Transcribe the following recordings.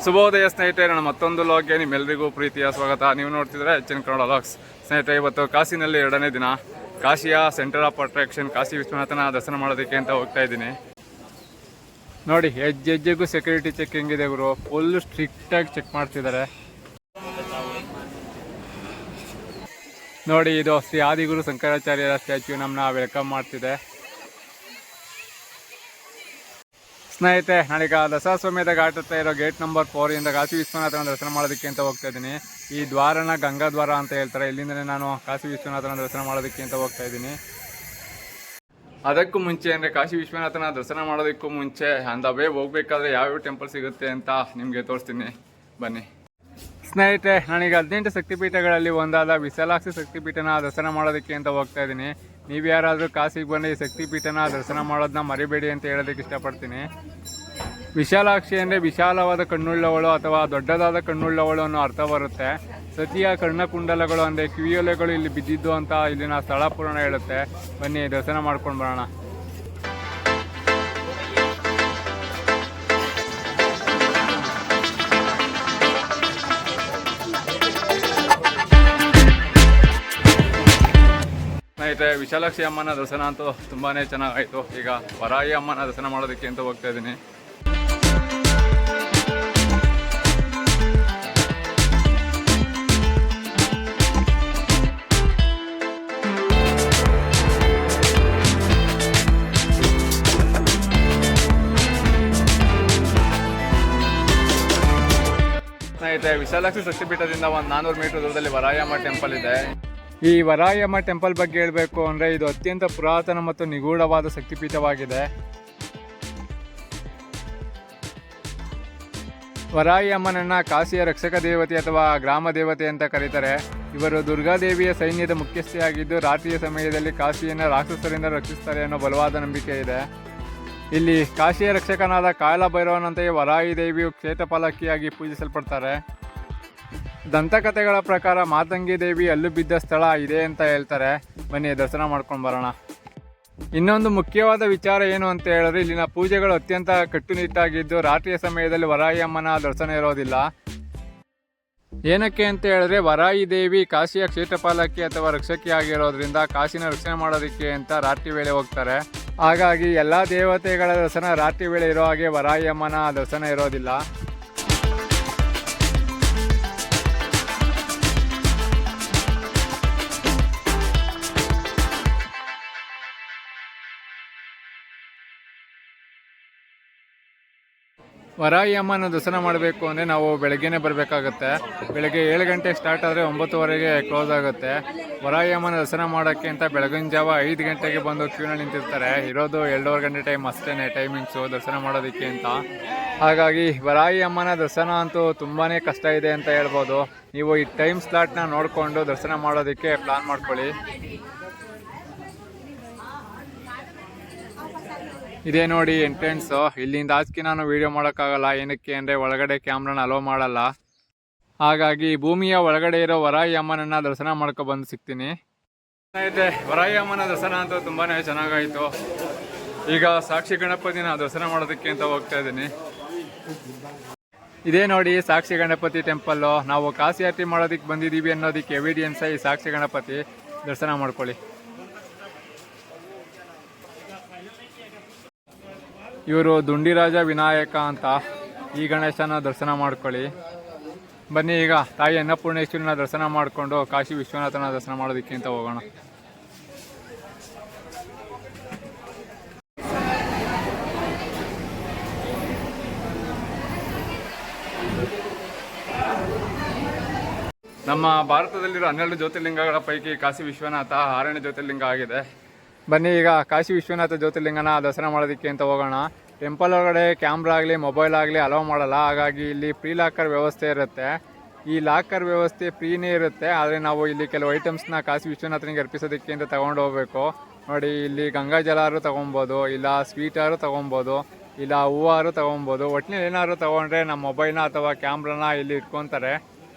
ಶುಭೋದಯ ಸ್ನೇಹಿತರೆ, ನನ್ನ ಮತ್ತೊಂದು ಲಾಗ್ಗೆ ನಿಮ್ಮೆಲ್ಲರಿಗೂ ಪ್ರೀತಿಯ ಸ್ವಾಗತ. ನೀವು ನೋಡ್ತಿದ್ರೆ ಹೆಚ್ಚಿನ ಕನ್ನಡ ಲಾಗ್ಸ್. ಸ್ನೇಹಿತರೆ, ಇವತ್ತು ಕಾಶಿನಲ್ಲಿ 2ನೇ ದಿನ ಕಾಶಿಯ ಸೆಂಟರ್ ಆಫ್ ಅಟ್ರಾಕ್ಷನ್ ಕಾಶಿ ವಿಶ್ವನಾಥನ ದರ್ಶನ ಮಾಡೋದಕ್ಕೆ ಅಂತ ಹೋಗ್ತಾ ಇದ್ದೀನಿ. ನೋಡಿ, ಹೆಜ್ಜೆಗೂ ಸೆಕ್ಯೂರಿಟಿ ಚೆಕಿಂಗ್ ಇದೆ ಗುರು. ಫುಲ್ ಸ್ಟ್ರಿಕ್ಟಾಗಿ ಚೆಕ್ ಮಾಡ್ತಿದ್ದಾರೆ. ನೋಡಿ, ಇದು ಶ್ರೀ ಆದಿಗುರು ಶಂಕರಾಚಾರ್ಯರ ಸ್ಟ್ಯಾಚ್ಯೂ ನಮ್ಮನ್ನ ವೆಲ್ಕಮ್ ಮಾಡ್ತಿದೆ. ಸ್ನೇಹಿತರೆ, ನಾನೀಗ ದಸರಾಸ್ವಾಮ್ಯದ ಘಾಟ್ ಹತ್ರ ಇರೋ ಗೇಟ್ ನಂಬರ್ 4 ಇಂದ ಕಾಶಿ ವಿಶ್ವನಾಥನ ದರ್ಶನ ಮಾಡೋದಕ್ಕೆ ಅಂತ ಹೋಗ್ತಾ ಇದ್ದೀನಿ. ಈ ದ್ವಾರನ ಗಂಗಾ ದ್ವಾರ ಅಂತ ಹೇಳ್ತಾರೆ. ಇಲ್ಲಿಂದಲೇ ನಾನು ಕಾಶಿ ವಿಶ್ವನಾಥನ ದರ್ಶನ ಮಾಡೋದಕ್ಕೆ ಅಂತ ಹೋಗ್ತಾ ಇದ್ದೀನಿ. ಅದಕ್ಕೂ ಮುಂಚೆ ಅಂದರೆ ಕಾಶಿ ವಿಶ್ವನಾಥನ ದರ್ಶನ ಮಾಡೋದಕ್ಕೂ ಮುಂಚೆ ಅಂದ ವೇ ಹೋಗ್ಬೇಕಾದ್ರೆ ಯಾವ್ಯಾವ ಟೆಂಪಲ್ ಸಿಗುತ್ತೆ ಅಂತ ನಿಮಗೆ ತೋರಿಸ್ತೀನಿ, ಬನ್ನಿ. ಸ್ನೇಹಿತರೆ, ನಾನೀಗ 18 ಶಕ್ತಿಪೀಠಗಳಲ್ಲಿ ಒಂದಾದ ವಿಶಾಲಾಕ್ಷಿ ಶಕ್ತಿಪೀಠನ ದರ್ಶನ ಮಾಡೋದಕ್ಕೆ ಅಂತ ಹೋಗ್ತಾ ಇದ್ದೀನಿ. ನೀವು ಯಾರಾದರೂ ಕಾಶಿಗೆ ಬಂದು ಈ ಶಕ್ತಿಪೀಠನ ದರ್ಶನ ಮಾಡೋದನ್ನ ಮರಿಬೇಡಿ ಅಂತ ಹೇಳೋದಕ್ಕೆ ಇಷ್ಟಪಡ್ತೀನಿ. ವಿಶಾಲಾಕ್ಷಿ ಅಂದರೆ ವಿಶಾಲವಾದ ಕಣ್ಣುಳ್ಳವಳು ಅಥವಾ ದೊಡ್ಡದಾದ ಕಣ್ಣುಳ್ಳವಳು ಅನ್ನೋ ಅರ್ಥ ಬರುತ್ತೆ. ಸತಿಯ ಕರ್ಣಕುಂಡಲಗಳು ಅಂದರೆ ಕಿವಿಯೊಲೆಗಳು ಇಲ್ಲಿ ಬಿದ್ದಿದ್ದು ಅಂತ ಇಲ್ಲಿನ ಸ್ಥಳ ಪುರಾಣ ಹೇಳುತ್ತೆ. ಬನ್ನಿ ದರ್ಶನ ಮಾಡ್ಕೊಂಡು ಬರೋಣ. ಸ್ನೇಹಿತರೆ, ವಿಶಾಲಾಕ್ಷಿ ಅಮ್ಮನ ದರ್ಶನ ಅಂತೂ ತುಂಬಾ ಚೆನ್ನಾಗಾಯಿತು. ಈಗ ವರಾಯಿ ಅಮ್ಮನ ದರ್ಶನ ಮಾಡೋದಕ್ಕೆ ಅಂತ ಹೋಗ್ತಾ ಇದ್ದೀನಿ. ಸ್ನೇಹಿತರೆ, ವಿಶಾಲಾಕ್ಷಿ ಶಕ್ತಿಪೀಠದಿಂದ ಒಂದು 400 ಮೀಟರ್ ದೂರದಲ್ಲಿ ವರಾಯಿ ಅಮ್ಮ ಟೆಂಪಲ್ ಇದೆ. ಈ ವರಾಯಿ ಅಮ್ಮ ಟೆಂಪಲ್ ಬಗ್ಗೆ ಹೇಳಬೇಕು ಅಂದರೆ ಇದು ಅತ್ಯಂತ ಪುರಾತನ ಮತ್ತು ನಿಗೂಢವಾದ ಶಕ್ತಿಪೀಠವಾಗಿದೆ. ವರಾಯಿ ಅಮ್ಮನನ್ನು ಕಾಶಿಯ ರಕ್ಷಕ ದೇವತೆ ಅಥವಾ ಗ್ರಾಮ ದೇವತೆ ಅಂತ ಕರೀತಾರೆ. ಇವರು ದುರ್ಗಾದೇವಿಯ ಸೈನ್ಯದ ಮುಖ್ಯಸ್ಥೆಯಾಗಿದ್ದು ರಾತ್ರಿಯ ಸಮಯದಲ್ಲಿ ಕಾಶಿಯನ್ನು ರಾಕ್ಷಸರಿಂದ ರಕ್ಷಿಸ್ತಾರೆ ಅನ್ನೋ ಬಲವಾದ ನಂಬಿಕೆ ಇದೆ. ಇಲ್ಲಿ ಕಾಶಿಯ ರಕ್ಷಕನಾದ ಕಾಲಭೈರವನಂತೆಯೇ ವರಾಯಿ ದೇವಿಯು ಕ್ಷೇತ್ರಪಾಲಕಿಯಾಗಿ ಪೂಜಿಸಲ್ಪಡ್ತಾರೆ. ದಂತಕಥೆಗಳ ಪ್ರಕಾರ ಮಾತಂಗಿ ದೇವಿ ಅಲ್ಲು ಬಿದ್ದ ಸ್ಥಳ ಇದೆ ಅಂತ ಹೇಳ್ತಾರೆ. ಬನ್ನಿ ದರ್ಶನ ಮಾಡ್ಕೊಂಡು ಬರೋಣ. ಇನ್ನೊಂದು ಮುಖ್ಯವಾದ ವಿಚಾರ ಏನು ಅಂತ ಹೇಳಿದ್ರೆ, ಇಲ್ಲಿನ ಪೂಜೆಗಳು ಅತ್ಯಂತ ಕಟ್ಟುನಿಟ್ಟಾಗಿದ್ದು ರಾತ್ರಿಯ ಸಮಯದಲ್ಲಿ ವರಾಯಿ ಅಮ್ಮನ ದರ್ಶನ ಇರೋದಿಲ್ಲ. ಏನಕ್ಕೆ ಅಂತ ಹೇಳಿದ್ರೆ, ವರಾಯಿ ದೇವಿ ಕಾಶಿಯ ಕ್ಷೇತ್ರಪಾಲಕಿ ಅಥವಾ ರಕ್ಷಕಿ ಆಗಿರೋದ್ರಿಂದ ಕಾಶಿನ ರಕ್ಷಣೆ ಮಾಡೋದಕ್ಕೆ ಅಂತ ರಾತ್ರಿ ವೇಳೆ ಹೋಗ್ತಾರೆ. ಹಾಗಾಗಿ ಎಲ್ಲ ದೇವತೆಗಳ ದರ್ಶನ ರಾತ್ರಿ ವೇಳೆ ಇರೋ ಹಾಗೆ ವರಾಯಿ ಅಮ್ಮನ ದರ್ಶನ ಇರೋದಿಲ್ಲ. ವರಾಯಿ ಅಮ್ಮನ ದರ್ಶನ ಮಾಡಬೇಕು ಅಂದರೆ ನಾವು ಬೆಳಗ್ಗೆನೇ ಬರಬೇಕಾಗತ್ತೆ. ಬೆಳಗ್ಗೆ 7 ಗಂಟೆಗೆ ಸ್ಟಾರ್ಟ್ ಆದರೆ 9ವರೆಗೆ ಕ್ಲೋಸ್ ಆಗುತ್ತೆ. ವರಾಯಿ ಅಮ್ಮನ ದರ್ಶನ ಮಾಡೋಕ್ಕೆ ಅಂತ ಬೆಳಗಿನ ಜಾವ 5 ಗಂಟೆಗೆ ಬಂದು ಕ್ಯೂನಲ್ಲಿ ನಿಂತಿರ್ತಾರೆ. ಇರೋದು 2.5 ಗಂಟೆ ಟೈಮ್ ಅಷ್ಟೇ ಟೈಮಿಂಗ್ಸು ದರ್ಶನ ಮಾಡೋದಕ್ಕೆ ಅಂತ. ಹಾಗಾಗಿ ವರಾಯಿ ಅಮ್ಮನ ದರ್ಶನ ಅಂತೂ ತುಂಬಾ ಕಷ್ಟ ಇದೆ ಅಂತ ಹೇಳ್ಬೋದು. ನೀವು ಈ ಟೈಮ್ ಸ್ಲಾಟ್ನ ನೋಡಿಕೊಂಡು ದರ್ಶನ ಮಾಡೋದಕ್ಕೆ ಪ್ಲಾನ್ ಮಾಡ್ಕೊಳ್ಳಿ. ಇದೇ ನೋಡಿ ಎಂಟ್ರೆನ್ಸು. ಇಲ್ಲಿಂದ ಆಚೆ ನಾನು ವೀಡಿಯೋ ಮಾಡೋಕ್ಕಾಗಲ್ಲ. ಏನಕ್ಕೆ ಅಂದರೆ ಒಳಗಡೆ ಕ್ಯಾಮ್ರಾನ ಅಲೋ ಮಾಡಲ್ಲ. ಹಾಗಾಗಿ ಭೂಮಿಯ ಒಳಗಡೆ ಇರೋ ವರಾಯಿ ಅಮ್ಮನನ್ನು ದರ್ಶನ ಮಾಡ್ಕೊಬಂದು ಸಿಗ್ತೀನಿ. ಸ್ನೇಹಿತರೆ, ವರಾಯಿ ಅಮ್ಮನ ದರ್ಶನ ಅಂತೂ ತುಂಬಾ ಚೆನ್ನಾಗಾಯಿತು. ಈಗ ಸಾಕ್ಷಿ ಗಣಪತಿನ ದರ್ಶನ ಮಾಡೋದಕ್ಕೆ ಅಂತ ಹೋಗ್ತಾ ಇದ್ದೀನಿ. ಇದೇ ನೋಡಿ ಸಾಕ್ಷಿ ಗಣಪತಿ ಟೆಂಪಲ್ಲು. ನಾವು ಕಾಶಿ ಯಾತ್ರೆ ಮಾಡೋದಕ್ಕೆ ಬಂದಿದ್ದೀವಿ ಅನ್ನೋದಕ್ಕೆ ಎವಿಡಿಯನ್ಸ್ ಈ ಸಾಕ್ಷಿ ಗಣಪತಿ. ದರ್ಶನ ಮಾಡ್ಕೊಳ್ಳಿ. ಇವರು ದುಂಡಿರಾಜ ವಿನಾಯಕ ಅಂತ. ಈ ಗಣೇಶನ ದರ್ಶನ ಮಾಡ್ಕೊಳ್ಳಿ. ಬನ್ನಿ ಈಗ ತಾಯಿ ಅನ್ನಪೂರ್ಣೇಶ್ವರಿನ ದರ್ಶನ ಮಾಡಿಕೊಂಡು ಕಾಶಿ ವಿಶ್ವನಾಥನ ದರ್ಶನ ಮಾಡೋದಕ್ಕೆ ಅಂತ ಹೋಗೋಣ. ನಮ್ಮ ಭಾರತದಲ್ಲಿರೋ 12 ಜ್ಯೋತಿರ್ಲಿಂಗಗಳ ಪೈಕಿ ಕಾಶಿ ವಿಶ್ವನಾಥ 6ನೇ ಜ್ಯೋತಿರ್ಲಿಂಗ ಆಗಿದೆ. ಬನ್ನಿ ಈಗ ಕಾಶಿ ವಿಶ್ವನಾಥ ಜ್ಯೋತಿರ್ಲಿಂಗನ ದರ್ಶನ ಮಾಡೋದಕ್ಕೆ ಅಂತ ಹೋಗೋಣ. ಟೆಂಪಲ್ ಒಳಗಡೆ ಕ್ಯಾಮ್ರಾ ಆಗಲಿ ಮೊಬೈಲ್ ಆಗಲಿ ಅಲೋ ಮಾಡಲ್ಲ. ಹಾಗಾಗಿ ಇಲ್ಲಿ ಫ್ರೀ ಲಾಕರ್ ವ್ಯವಸ್ಥೆ ಇರುತ್ತೆ. ಈ ಲಾಕರ್ ವ್ಯವಸ್ಥೆ ಫ್ರೀನೇ ಇರುತ್ತೆ. ಆದರೆ ನಾವು ಇಲ್ಲಿ ಕೆಲವು ಐಟಮ್ಸ್ನ ಕಾಶಿ ವಿಶ್ವನಾಥನಿಗೆ ಅರ್ಪಿಸೋದಕ್ಕೆ ಅಂತ ತೊಗೊಂಡು ಹೋಗಬೇಕು. ನೋಡಿ, ಇಲ್ಲಿ ಗಂಗಾ ಜಲಾರು ತೊಗೊಬೋದು, ಇಲ್ಲ ಸ್ವೀಟಾರು ತೊಗೊಬೋದು, ಇಲ್ಲ ಹೂವಾರು ತೊಗೊಬೋದು. ಒಟ್ಟಿನಲ್ಲಿ ಏನಾದ್ರು ತೊಗೊಂಡ್ರೆ ನಮ್ಮ ಮೊಬೈಲ್ನ ಅಥವಾ ಕ್ಯಾಮ್ರಾನ ಇಲ್ಲಿ ಇಟ್ಕೊತಾರೆ.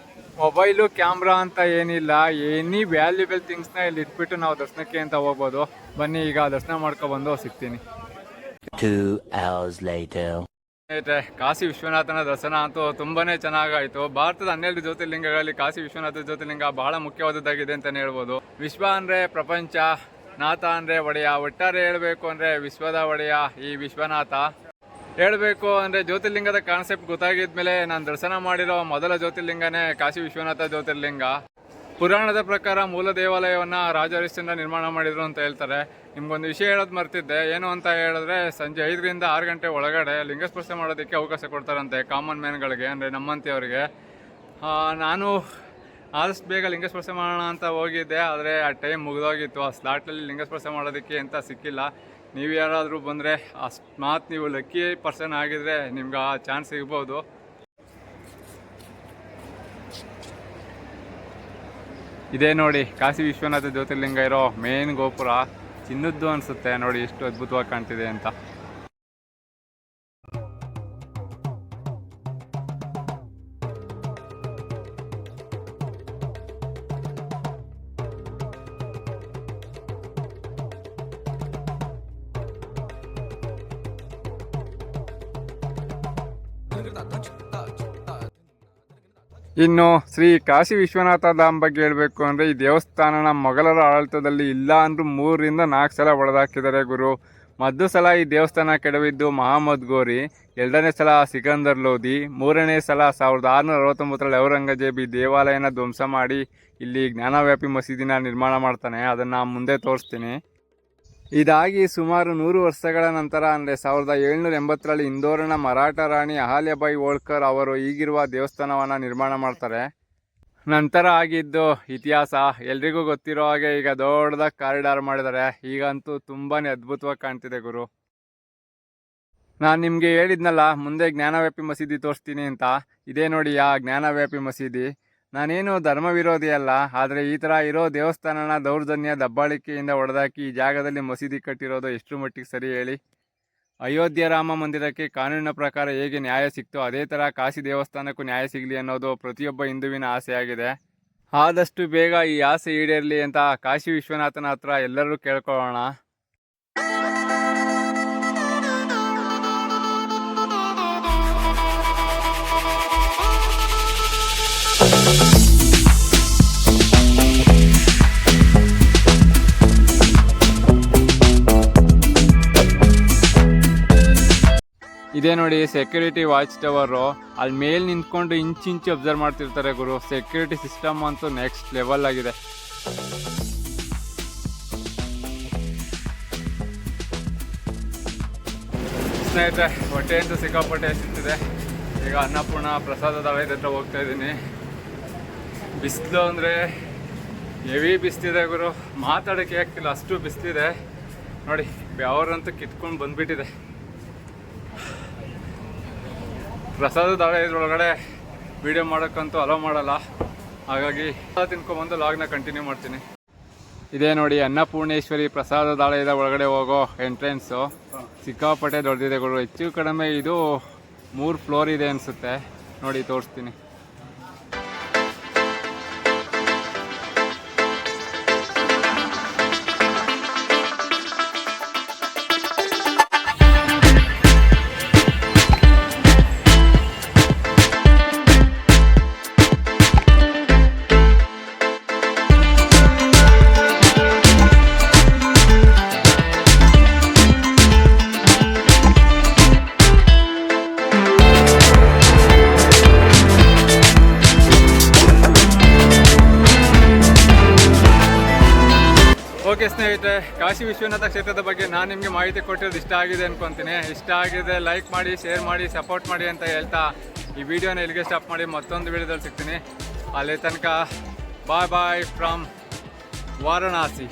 ಮೊಬೈಲು ಕ್ಯಾಮ್ರಾ ಅಂತ ಏನಿಲ್ಲ, ಎನಿ ವ್ಯಾಲ್ಯೂಬಲ್ ಥಿಂಗ್ಸ್ನ ಇಲ್ಲಿ ಇಟ್ಬಿಟ್ಟು ನಾವು ದರ್ಶನಕ್ಕೆ ಅಂತ ಹೋಗ್ಬೋದು. ಬನ್ನಿ ಈಗ ದರ್ಶನ ಮಾಡ್ಕೊಬಂದು ಸಿಗ್ತೀನಿ. 2 hours later. ಸ್ನೇಹಿತರೆ, ಕಾಶಿ ವಿಶ್ವನಾಥನ ದರ್ಶನ ಅಂತೂ ತುಂಬಾನೇ ಚೆನ್ನಾಗಾಯಿತು. ಭಾರತದ 12 ಜ್ಯೋತಿರ್ಲಿಂಗಗಳಲ್ಲಿ ಕಾಶಿ ವಿಶ್ವನಾಥ ಜ್ಯೋತಿರ್ಲಿಂಗ ಬಹಳ ಮುಖ್ಯವಾದದ್ದಾಗಿದೆ ಅಂತಲೇ ಹೇಳ್ಬೋದು. ವಿಶ್ವ ಅಂದರೆ ಪ್ರಪಂಚ, ನಾಥ ಅಂದರೆ ಒಡೆಯ. ಒಟ್ಟಾರೆ ಹೇಳಬೇಕು ಅಂದರೆ ವಿಶ್ವದ ಒಡೆಯ ಈ ವಿಶ್ವನಾಥ. ಹೇಳಬೇಕು ಅಂದರೆ ಜ್ಯೋತಿರ್ಲಿಂಗದ ಕಾನ್ಸೆಪ್ಟ್ ಗೊತ್ತಾಗಿದ್ಮೇಲೆ ನಾನು ದರ್ಶನ ಮಾಡಿರೋ ಮೊದಲ ಜ್ಯೋತಿರ್ಲಿಂಗನೇ ಕಾಶಿ ವಿಶ್ವನಾಥ ಜ್ಯೋತಿರ್ಲಿಂಗ. ಪುರಾಣದ ಪ್ರಕಾರ ಮೂಲ ದೇವಾಲಯವನ್ನು ರಾಜ ಹರಿಶ್ಚಂದ್ರ ನಿರ್ಮಾಣ ಮಾಡಿದ್ರು ಅಂತ ಹೇಳ್ತಾರೆ. ನಿಮ್ಗೊಂದು ವಿಷಯ ಹೇಳೋದು ಮರ್ತಿದ್ದೆ. ಏನು ಅಂತ ಹೇಳಿದ್ರೆ, ಸಂಜೆ 5ರಿಂದ 6 ಗಂಟೆ ಒಳಗಡೆ ಲಿಂಗಸ್ಪರ್ಶ ಮಾಡೋದಕ್ಕೆ ಅವಕಾಶ ಕೊಡ್ತಾರಂತೆ ಕಾಮನ್ ಮ್ಯಾನ್ಗಳಿಗೆ, ಅಂದರೆ ನಮ್ಮಂತಿಯವರಿಗೆ. ನಾನು ಆದಷ್ಟು ಬೇಗ ಲಿಂಗಸ್ಪರ್ಶ ಮಾಡೋಣ ಅಂತ ಹೋಗಿದ್ದೆ, ಆದರೆ ಆ ಟೈಮ್ ಮುಗಿದೋಗಿತ್ತು. ಆ ಸ್ಲಾಟಲ್ಲಿ ಲಿಂಗಸ್ಪರ್ಶ ಮಾಡೋದಕ್ಕೆ ಅಂತ ಸಿಕ್ಕಿಲ್ಲ. ನೀವು ಯಾರಾದರೂ ಬಂದರೆ ಅಕಸ್ಮಾತ್ ನೀವು ಲಕ್ಕಿ ಪರ್ಸನ್ ಆಗಿದ್ರೆ ನಿಮ್ಗೆ ಆ ಚಾನ್ಸ್ ಸಿಗ್ಬೋದು. ಇದೇ ನೋಡಿ ಕಾಶಿ ವಿಶ್ವನಾಥ ಜ್ಯೋತಿರ್ಲಿಂಗ ಇರೋ ಮೇನ್ ಗೋಪುರ. ಚಿನ್ನದ್ದು ಅನಿಸುತ್ತೆ ನೋಡಿ, ಎಷ್ಟು ಅದ್ಭುತವಾಗಿ ಕಾಣ್ತಿದೆ ಅಂತ. ಇನ್ನು ಶ್ರೀ ಕಾಶಿ ವಿಶ್ವನಾಥ ಧಾಮ್ ಬಗ್ಗೆ ಹೇಳಬೇಕು ಅಂದರೆ, ಈ ದೇವಸ್ಥಾನನ ಮೊಘಲರ ಆಡಳಿತದಲ್ಲಿ ಇಲ್ಲ ಅಂದ್ರೂ 3 ರಿಂದ 4 ಸಲ ಒಡೆದಾಕಿದ್ದಾರೆ ಗುರು. ಮೊದಲು ಸಲ ಈ ದೇವಸ್ಥಾನ ಕೆಡವಿದ್ದು ಮಹಮ್ಮದ್ ಗೋರಿ, 2ನೇ ಸಲ ಸಿಕಂದರ್ ಲೋಧಿ, 3ನೇ ಸಲ 1669ರಲ್ಲಿ ಔರಂಗಜೇಬ್ ಈ ದೇವಾಲಯನ ಧ್ವಂಸ ಮಾಡಿ ಇಲ್ಲಿ ಜ್ಞಾನವ್ಯಾಪಿ ಮಸೀದಿನ ನಿರ್ಮಾಣ ಮಾಡ್ತಾನೆ. ಅದನ್ನು ಮುಂದೆ ತೋರಿಸ್ತೀನಿ. ಇದಾಗಿ ಸುಮಾರು 100 ವರ್ಷಗಳ ನಂತರ ಅಂದರೆ 1780ರಲ್ಲಿ ಇಂದೋರಿನ ಮರಾಠ ರಾಣಿ ಅಹಲ್ಯಾಬಾಯಿ ಹೋಳ್ಕರ್ ಅವರು ಈಗಿರುವ ದೇವಸ್ಥಾನವನ್ನು ನಿರ್ಮಾಣ ಮಾಡ್ತಾರೆ. ನಂತರ ಆಗಿದ್ದು ಇತಿಹಾಸ ಎಲ್ರಿಗೂ ಗೊತ್ತಿರೋ ಹಾಗೆ ಈಗ ದೊಡ್ಡದಾಗಿ ಕಾರಿಡಾರ್ ಮಾಡಿದ್ದಾರೆ. ಈಗಂತೂ ತುಂಬಾ ಅದ್ಭುತವಾಗಿ ಕಾಣ್ತಿದೆ ಗುರು. ನಾನು ನಿಮಗೆ ಹೇಳಿದ್ನಲ್ಲ ಮುಂದೆ ಜ್ಞಾನವ್ಯಾಪಿ ಮಸೀದಿ ತೋರಿಸ್ತೀನಿ ಅಂತ. ಇದೇ ನೋಡಿ ಆ ಜ್ಞಾನವ್ಯಾಪಿ ಮಸೀದಿ. ನಾನೇನು ಧರ್ಮ ವಿರೋಧಿ ಅಲ್ಲ, ಆದರೆ ಈ ಥರ ಇರೋ ದೇವಸ್ಥಾನನ ದೌರ್ಜನ್ಯ ದಬ್ಬಾಳಿಕೆಯಿಂದ ಹೊಡೆದಾಕಿ ಈ ಜಾಗದಲ್ಲಿ ಮಸೀದಿ ಕಟ್ಟಿರೋದು ಎಷ್ಟು ಮಟ್ಟಿಗೆ ಸರಿ ಹೇಳಿ? ಅಯೋಧ್ಯೆ ರಾಮ ಮಂದಿರಕ್ಕೆ ಕಾನೂನಿನ ಪ್ರಕಾರ ಹೇಗೆ ನ್ಯಾಯ ಸಿಕ್ತೋ ಅದೇ ಥರ ಕಾಶಿ ದೇವಸ್ಥಾನಕ್ಕೂ ನ್ಯಾಯ ಸಿಗಲಿ ಅನ್ನೋದು ಪ್ರತಿಯೊಬ್ಬ ಹಿಂದುವಿನ ಆಸೆಯಾಗಿದೆ. ಆದಷ್ಟು ಬೇಗ ಈ ಆಸೆ ಈಡೇರಲಿ ಅಂತ ಕಾಶಿ ವಿಶ್ವನಾಥನ ಹತ್ರ ಎಲ್ಲರೂ ಕೇಳ್ಕೊಳ್ಳೋಣ. ಇದೇ ನೋಡಿ ಸೆಕ್ಯೂರಿಟಿ ವಾಚ್ ಟವರು. ಅಲ್ಲಿ ಮೇಲೆ ನಿಂತ್ಕೊಂಡು ಇಂಚಿಂಚು ಅಬ್ಸರ್ವ್ ಮಾಡ್ತಿರ್ತಾರೆ ಗುರು. ಸೆಕ್ಯೂರಿಟಿ ಸಿಸ್ಟಮ್ ಅಂತೂ ನೆಕ್ಸ್ಟ್ ಲೆವೆಲ್ ಆಗಿದೆ. ಸ್ನೇಹಿತರೆ, ಹೊಟ್ಟೆ ಅಂತೂ ಸಿಕ್ಕಾಪಟ್ಟೆ ಸಿಗ್ತಿದೆ. ಈಗ ಅನ್ನಪೂರ್ಣ ಪ್ರಸಾದದಾಳದ ಹತ್ರ ಹೋಗ್ತಾ ಇದ್ದೀನಿ. ಬಿಸಿಲು ಅಂದರೆ ಹೆವಿ ಬಿಸಿಲಿದೆ ಗುರು, ಮಾತಾಡೋಕ್ಕೆ ಆಗ್ತಿಲ್ಲ, ಅಷ್ಟು ಬಿಸಿಲಿದೆ ನೋಡಿ. ಬೆವರಂತೂ ಕಿತ್ಕೊಂಡು ಬಂದ್ಬಿಟ್ಟಿದೆ. ಪ್ರಸಾದದಾಳದೊಳಗಡೆ ವಿಡಿಯೋ ಮಾಡೋಕ್ಕಂತೂ ಅಲೋ ಮಾಡಲ್ಲ, ಹಾಗಾಗಿ ತಿನ್ಕೊಂಬಂದು ಲಾಗ್ನ ಕಂಟಿನ್ಯೂ ಮಾಡ್ತೀನಿ. ಇದೇ ನೋಡಿ ಅನ್ನಪೂರ್ಣೇಶ್ವರಿ ಪ್ರಸಾದದಾಳಯದ ಒಳಗಡೆ ಹೋಗೋ ಎಂಟ್ರೆನ್ಸು. ಸಿಕ್ಕಾಪಟ್ಟೆ ದೊಡ್ಡದಿದೆ ಗುರು. ಹೆಚ್ಚು ಕಡಿಮೆ ಇದು 3 ಫ್ಲೋರ್ ಇದೆ ಅನಿಸುತ್ತೆ. ನೋಡಿ ತೋರಿಸ್ತೀನಿ. ಓಕೆ ಸ್ನೇಹಿತರೆ, ಕಾಶಿ ವಿಶ್ವನಾಥ ಕ್ಷೇತ್ರದ ಬಗ್ಗೆ ನಾನು ನಿಮಗೆ ಮಾಹಿತಿ ಕೊಟ್ಟಿರೋದು ಇಷ್ಟ ಆಗಿದೆ ಅನ್ಕೊತೀನಿ. ಇಷ್ಟ ಆಗಿದೆ ಲೈಕ್ ಮಾಡಿ, ಶೇರ್ ಮಾಡಿ, ಸಪೋರ್ಟ್ ಮಾಡಿ ಅಂತ ಹೇಳ್ತಾ ಈ ವಿಡಿಯೋನ ಇಲ್ಲಿಗೆ ಸ್ಟಾಪ್ ಮಾಡಿ ಮತ್ತೊಂದು ವಿಡಿಯೋದಲ್ಲಿ ಸಿಗ್ತೀನಿ. ಅಲ್ಲಿ ತನಕ ಬಾಯ್ ಬಾಯ್ ಫ್ರಮ್ ವಾರಣಾಸಿ.